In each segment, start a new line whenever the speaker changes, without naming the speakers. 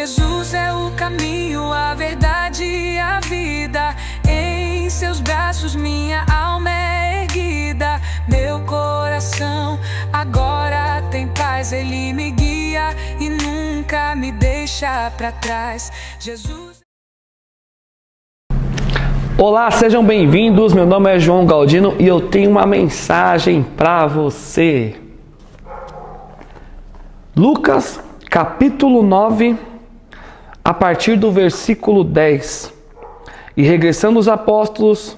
Jesus é o caminho, a verdade e a vida. Em seus braços minha alma é erguida. Meu coração agora tem paz. Ele me guia e nunca me deixa pra trás. Jesus.
Olá, sejam bem-vindos. Meu nome é João Galdino e eu tenho uma mensagem para você. Lucas, capítulo 9, a partir do versículo 10. E regressando os apóstolos,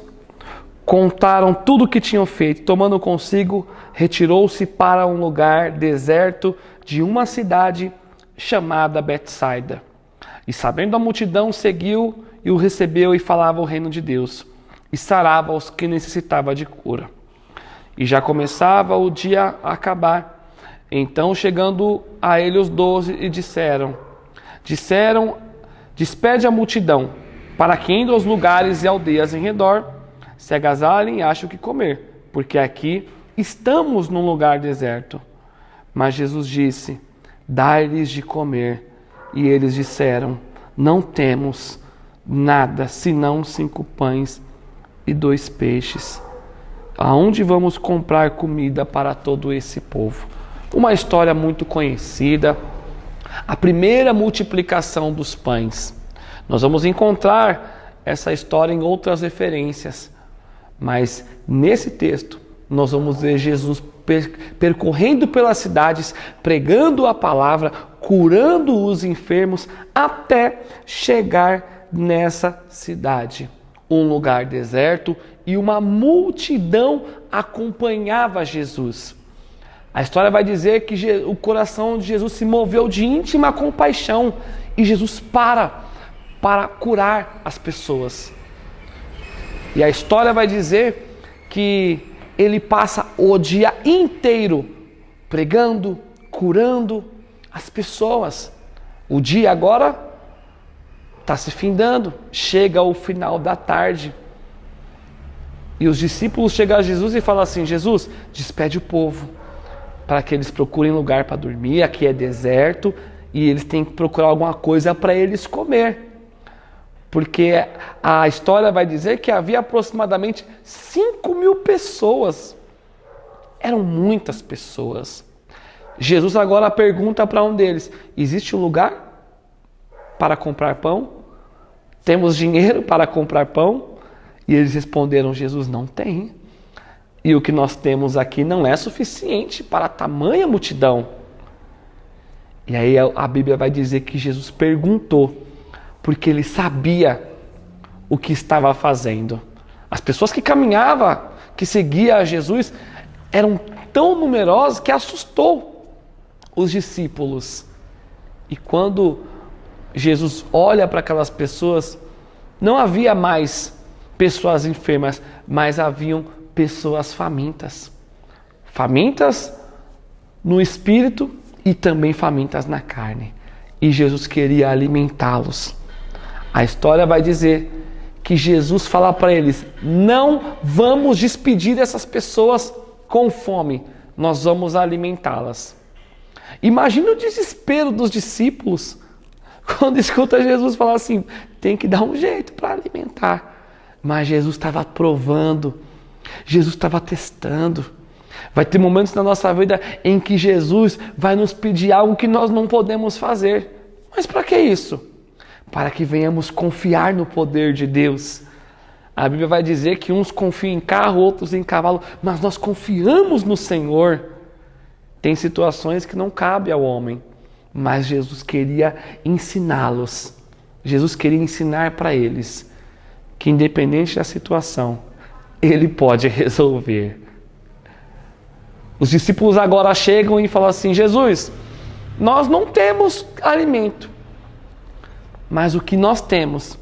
contaram tudo o que tinham feito. Tomando consigo, retirou-se para um lugar deserto de uma cidade chamada Betsaida. E sabendo a multidão, seguiu e o recebeu e falava o reino de Deus. E sarava os que necessitavam de cura. E já começava o dia a acabar. Então, chegando a ele os 12, e disseram, despede a multidão, para que indo aos lugares e aldeias em redor, se agasalhem e achem o que comer, porque aqui estamos num lugar deserto. Mas Jesus disse, dai-lhes de comer. E eles disseram, não temos nada, senão 5 pães e 2 peixes. Aonde vamos comprar comida para todo esse povo? Uma história muito conhecida, a primeira multiplicação dos pães. Nós vamos encontrar essa história em outras referências, mas nesse texto nós vamos ver Jesus percorrendo pelas cidades, pregando a palavra, curando os enfermos, até chegar nessa cidade. Um lugar deserto e uma multidão acompanhava Jesus. A história vai dizer que o coração de Jesus se moveu de íntima compaixão e Jesus para curar as pessoas. E a história vai dizer que ele passa o dia inteiro pregando, curando as pessoas. O dia agora está se findando, chega o final da tarde. E os discípulos chegam a Jesus e falam assim, Jesus, despede o povo, para que eles procurem lugar para dormir, aqui é deserto, e eles têm que procurar alguma coisa para eles comer. Porque a história vai dizer que havia aproximadamente 5.000 pessoas. Eram muitas pessoas. Jesus agora pergunta para um deles, existe um lugar para comprar pão? Temos dinheiro para comprar pão? E eles responderam, Jesus, não tem. E o que nós temos aqui não é suficiente para tamanha multidão. E aí a Bíblia vai dizer que Jesus perguntou, porque ele sabia o que estava fazendo. As pessoas que caminhavam, que seguiam a Jesus, eram tão numerosas que assustou os discípulos. E quando Jesus olha para aquelas pessoas, não havia mais pessoas enfermas, mas haviam pessoas famintas. Famintas no espírito e também famintas na carne. E Jesus queria alimentá-los. A história vai dizer que Jesus fala para eles, não vamos despedir essas pessoas com fome, nós vamos alimentá-las. Imagina o desespero dos discípulos quando escuta Jesus falar assim, tem que dar um jeito para alimentar. Mas Jesus estava provando, Jesus estava testando. Vai ter momentos na nossa vida em que Jesus vai nos pedir algo que nós não podemos fazer. Mas para que isso? Para que venhamos confiar no poder de Deus. A Bíblia vai dizer que uns confiam em carro, outros em cavalo, mas nós confiamos no Senhor. Tem situações que não cabe ao homem, mas Jesus queria ensiná-los. Jesus queria ensinar para eles que independente da situação, Ele pode resolver. Os discípulos agora chegam e falam assim, Jesus, nós não temos alimento, mas o que nós temos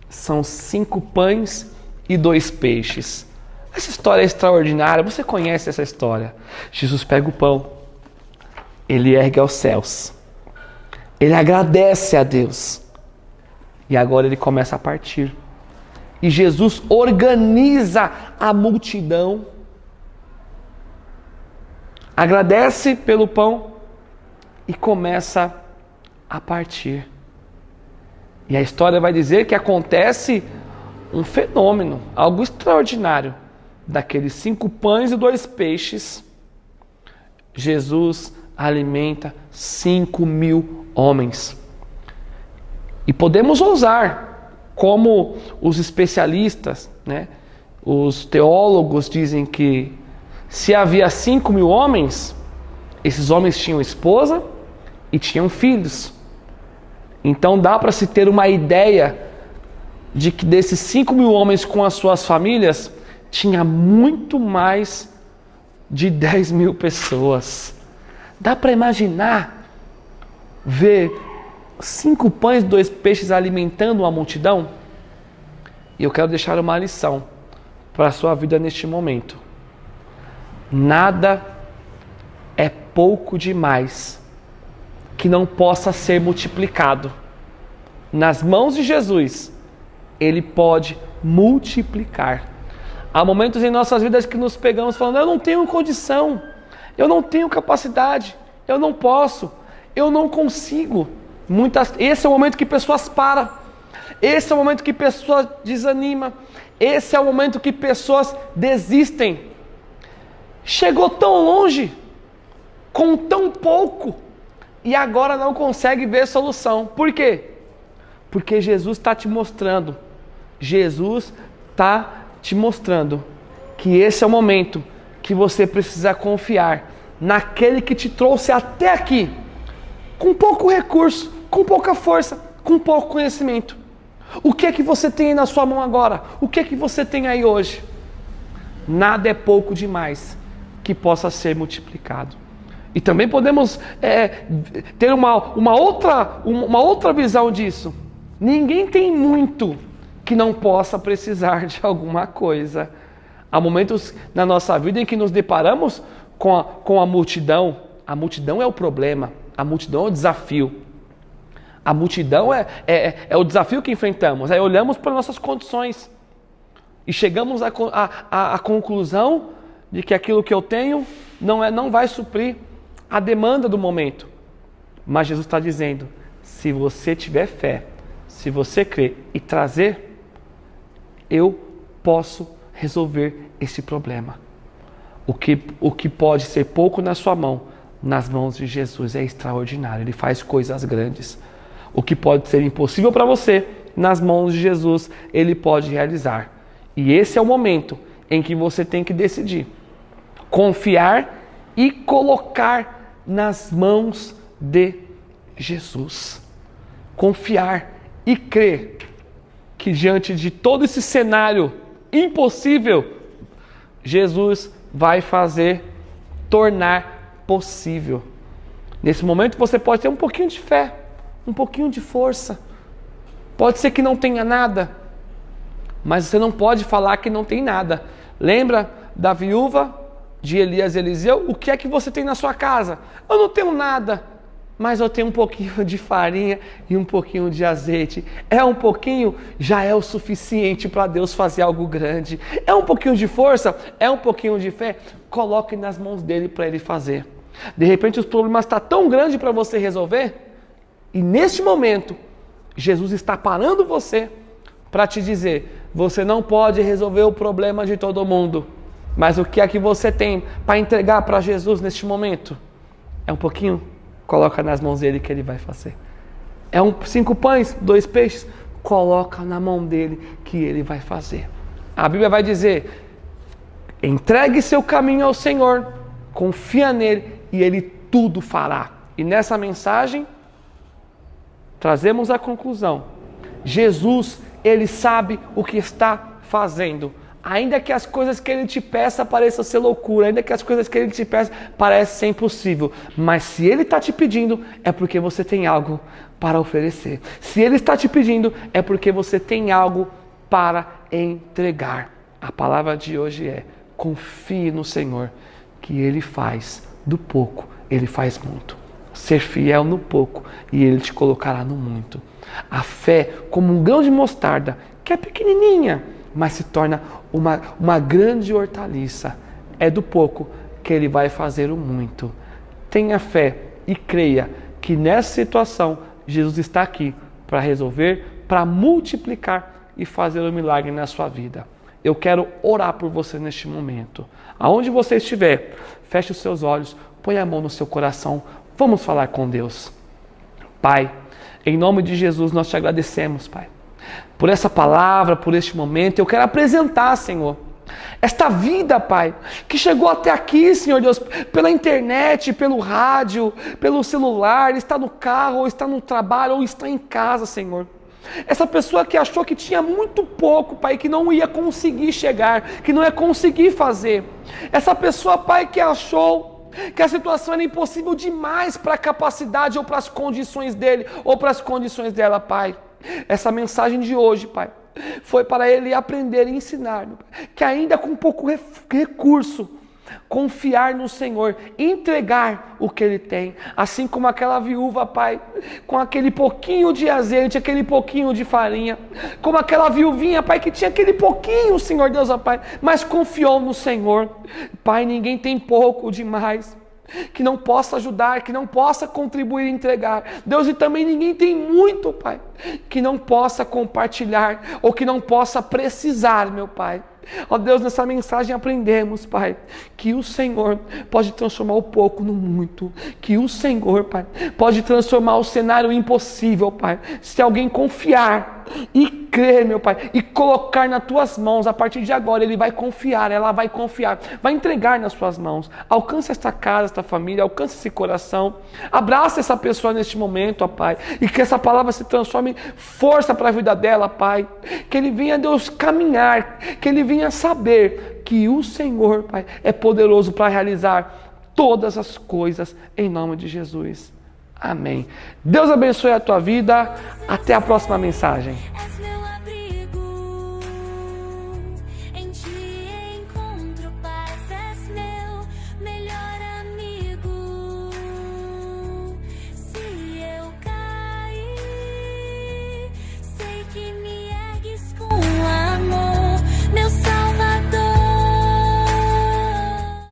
são 5 pães e 2 peixes. Essa história é extraordinária, você conhece essa história. Jesus pega o pão, ele ergue aos céus, ele agradece a Deus e agora ele começa a partir. E Jesus organiza a multidão, agradece pelo pão e começa a partir. E a história vai dizer que acontece um fenômeno, algo extraordinário. Daqueles 5 pães e 2 peixes, Jesus alimenta 5.000 homens. E podemos ousar, como os especialistas, né, os teólogos dizem que se havia 5.000 homens, esses homens tinham esposa e tinham filhos. Então dá para se ter uma ideia de que desses 5.000 homens com as suas famílias, tinha muito mais de 10.000 pessoas. Dá para imaginar ver 5 pães e 2 peixes alimentando uma multidão? E eu quero deixar uma lição para a sua vida neste momento. Nada é pouco demais que não possa ser multiplicado. Nas mãos de Jesus, Ele pode multiplicar. Há momentos em nossas vidas que nos pegamos falando: eu não tenho condição, eu não tenho capacidade, eu não posso, eu não consigo. Esse é o momento que pessoas param, esse é o momento que pessoas desanimam, esse é o momento que pessoas desistem. Chegou tão longe, com tão pouco, e agora não consegue ver solução. Por quê? Porque Jesus está te mostrando. Jesus está te mostrando que esse é o momento que você precisa confiar naquele que te trouxe até aqui, com pouco recurso, com pouca força, com pouco conhecimento. O que é que você tem aí na sua mão agora? O que é que você tem aí hoje? Nada é pouco demais que possa ser multiplicado. E também podemos ter uma outra visão disso. Ninguém tem muito que não possa precisar de alguma coisa. Há momentos na nossa vida em que nos deparamos com a multidão. A multidão é o problema, a multidão é o desafio. A multidão é o desafio que enfrentamos. Aí olhamos para nossas condições e chegamos à conclusão de que aquilo que eu tenho não vai suprir a demanda do momento. Mas Jesus está dizendo: se você tiver fé, se você crer e trazer, eu posso resolver esse problema. O que pode ser pouco na sua mão, nas mãos de Jesus é extraordinário. Ele faz coisas grandes. O que pode ser impossível para você, nas mãos de Jesus, Ele pode realizar. E esse é o momento em que você tem que decidir. Confiar e colocar nas mãos de Jesus. Confiar e crer que diante de todo esse cenário impossível, Jesus vai tornar possível. Nesse momento você pode ter um pouquinho de fé, um pouquinho de força. Pode ser que não tenha nada, mas você não pode falar que não tem nada. Lembra da viúva de Elias e Eliseu? O que é que você tem na sua casa? Eu não tenho nada, mas eu tenho um pouquinho de farinha e um pouquinho de azeite. É um pouquinho, já é o suficiente para Deus fazer algo grande. É um pouquinho de força, é um pouquinho de fé. Coloque nas mãos dele para ele fazer. De repente os problemas estão tão grandes para você resolver, e neste momento Jesus está parando você para te dizer: você não pode resolver o problema de todo mundo, mas o que é que você tem para entregar para Jesus neste momento? É um pouquinho? Coloca nas mãos dele que ele vai fazer. É 5 pães, 2 peixes? Coloca na mão dele que ele vai fazer. A Bíblia vai dizer: entregue seu caminho ao Senhor, confia nele e ele tudo fará. E nessa mensagem trazemos a conclusão: Jesus, ele sabe o que está fazendo. Ainda que as coisas que ele te peça pareçam ser loucura, ainda que as coisas que ele te peça pareçam ser impossível, mas se ele está te pedindo, é porque você tem algo para oferecer. Se ele está te pedindo, é porque você tem algo para entregar. A palavra de hoje é: confie no Senhor, que ele faz do pouco, ele faz muito. Ser fiel no pouco e ele te colocará no muito. A fé, como um grão de mostarda, que é pequenininha, mas se torna uma grande hortaliça. É do pouco que ele vai fazer o muito. Tenha fé e creia que nessa situação Jesus está aqui para resolver para multiplicar e fazer um milagre na sua vida. Eu quero orar por você neste momento. Aonde você estiver, feche os seus olhos, põe a mão no seu coração. Vamos falar com Deus. Pai, em nome de Jesus, nós te agradecemos, Pai, por essa palavra, por este momento. Eu quero apresentar, Senhor, esta vida, Pai, que chegou até aqui, Senhor Deus, pela internet, pelo rádio, pelo celular, está no carro, ou está no trabalho, ou está em casa, Senhor. Essa pessoa que achou que tinha muito pouco, Pai, que não ia conseguir chegar, que não ia conseguir fazer. Essa pessoa, Pai, que achou que a situação era impossível demais para a capacidade ou para as condições dele ou para as condições dela, Pai. Essa mensagem de hoje, Pai, foi para ele aprender e ensinar, meu Pai, que ainda com pouco recurso, confiar no Senhor, entregar o que Ele tem, assim como aquela viúva, Pai, com aquele pouquinho de azeite, aquele pouquinho de farinha, como aquela viuvinha, Pai, que tinha aquele pouquinho, Senhor Deus, ó Pai, mas confiou no Senhor. Pai, ninguém tem pouco demais que não possa ajudar, que não possa contribuir e entregar. Deus, e também ninguém tem muito, Pai, que não possa compartilhar ou que não possa precisar, meu Pai. Ó Deus, nessa mensagem aprendemos, Pai, que o Senhor pode transformar o pouco no muito, que o Senhor, Pai, pode transformar o cenário impossível, Pai, se alguém confiar e crer, meu Pai, e colocar nas tuas mãos. A partir de agora ele vai confiar, ela vai confiar, vai entregar nas suas mãos. Alcança esta casa, esta família, alcança esse coração, abraça essa pessoa neste momento, ó Pai, e que essa palavra se transforme em força para a vida dela, Pai, que ele venha, Deus, caminhar, que ele venha saber que o Senhor, Pai, é poderoso para realizar todas as coisas, em nome de Jesus. Amém. Deus abençoe a tua vida. Até a próxima mensagem.